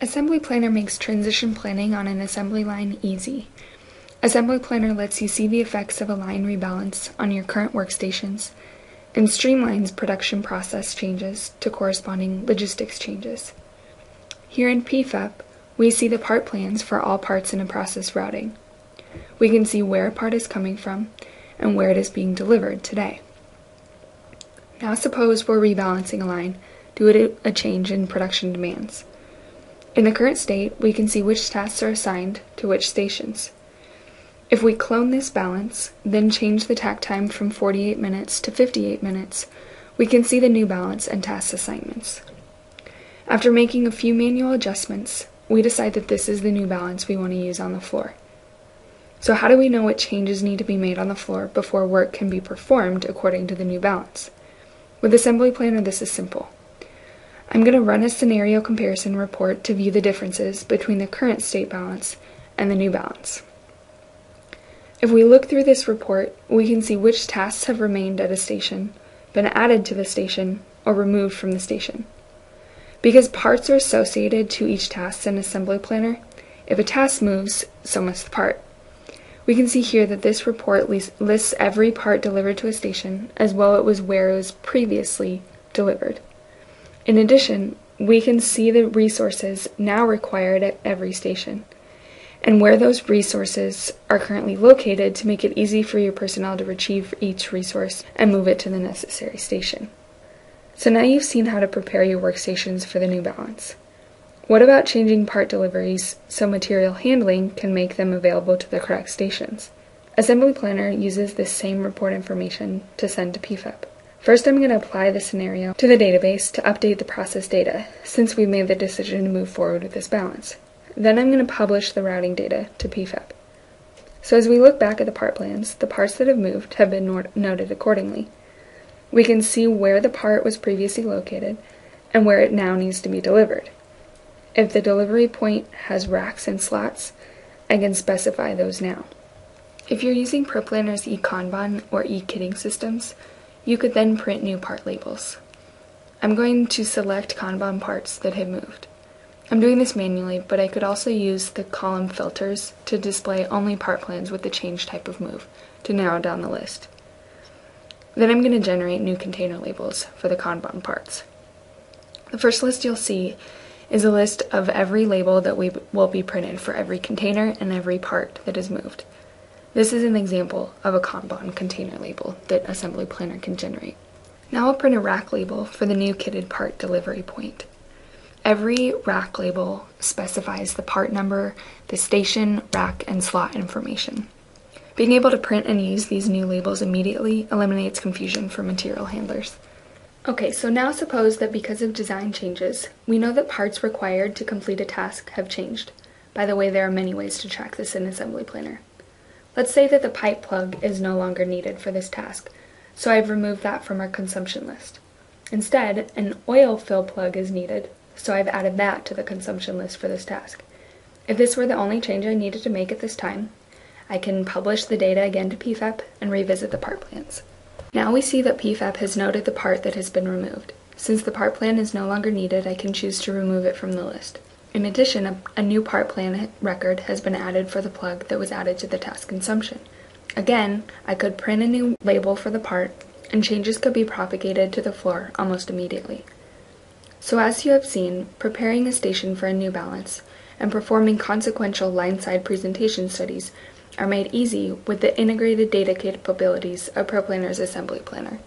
Assembly Planner makes transition planning on an assembly line easy. Assembly Planner lets you see the effects of a line rebalance on your current workstations and streamlines production process changes to corresponding logistics changes. Here in PFEP, we see the part plans for all parts in a process routing. We can see where a part is coming from and where it is being delivered today. Now suppose we're rebalancing a line due to a change in production demands. In the current state, we can see which tasks are assigned to which stations. If we clone this balance, then change the takt time from 48 minutes to 58 minutes, we can see the new balance and task assignments. After making a few manual adjustments, we decide that this is the new balance we want to use on the floor. So how do we know what changes need to be made on the floor before work can be performed according to the new balance? With Assembly Planner, this is simple. I'm going to run a scenario comparison report to view the differences between the current state balance and the new balance. If we look through this report, we can see which tasks have remained at a station, been added to the station, or removed from the station. Because parts are associated to each task in Assembly Planner, if a task moves, so must the part. We can see here that this report lists every part delivered to a station, as well as where it was previously delivered. In addition, we can see the resources now required at every station, and where those resources are currently located to make it easy for your personnel to retrieve each resource and move it to the necessary station. So now you've seen how to prepare your workstations for the new balance. What about changing part deliveries so material handling can make them available to the correct stations? Assembly Planner uses this same report information to send to PFEP. First, I'm going to apply the scenario to the database to update the process data, since we've made the decision to move forward with this balance. Then I'm going to publish the routing data to PFEP. So as we look back at the part plans, the parts that have moved have been noted accordingly. We can see where the part was previously located and where it now needs to be delivered. If the delivery point has racks and slots, I can specify those now. If you're using Proplanner's eKanban or e-kitting systems, you could then print new part labels. I'm going to select Kanban parts that have moved. I'm doing this manually, but I could also use the column filters to display only part plans with the change type of move to narrow down the list. Then I'm going to generate new container labels for the Kanban parts. The first list you'll see is a list of every label that will be printed for every container and every part that is moved. This is an example of a Kanban container label that Assembly Planner can generate. Now I'll print a rack label for the new kitted part delivery point. Every rack label specifies the part number, the station, rack, and slot information. Being able to print and use these new labels immediately eliminates confusion for material handlers. Okay, so now suppose that because of design changes, we know that parts required to complete a task have changed. By the way, there are many ways to track this in Assembly Planner. Let's say that the pipe plug is no longer needed for this task, so I've removed that from our consumption list. Instead, an oil fill plug is needed, so I've added that to the consumption list for this task. If this were the only change I needed to make at this time, I can publish the data again to PFEP and revisit the part plans. Now we see that PFEP has noted the part that has been removed. Since the part plan is no longer needed, I can choose to remove it from the list. In addition, a new part plan record has been added for the plug that was added to the task consumption. Again, I could print a new label for the part, and changes could be propagated to the floor almost immediately. So as you have seen, preparing a station for a new balance and performing consequential line-side presentation studies are made easy with the integrated data capabilities of Proplanner's Assembly Planner.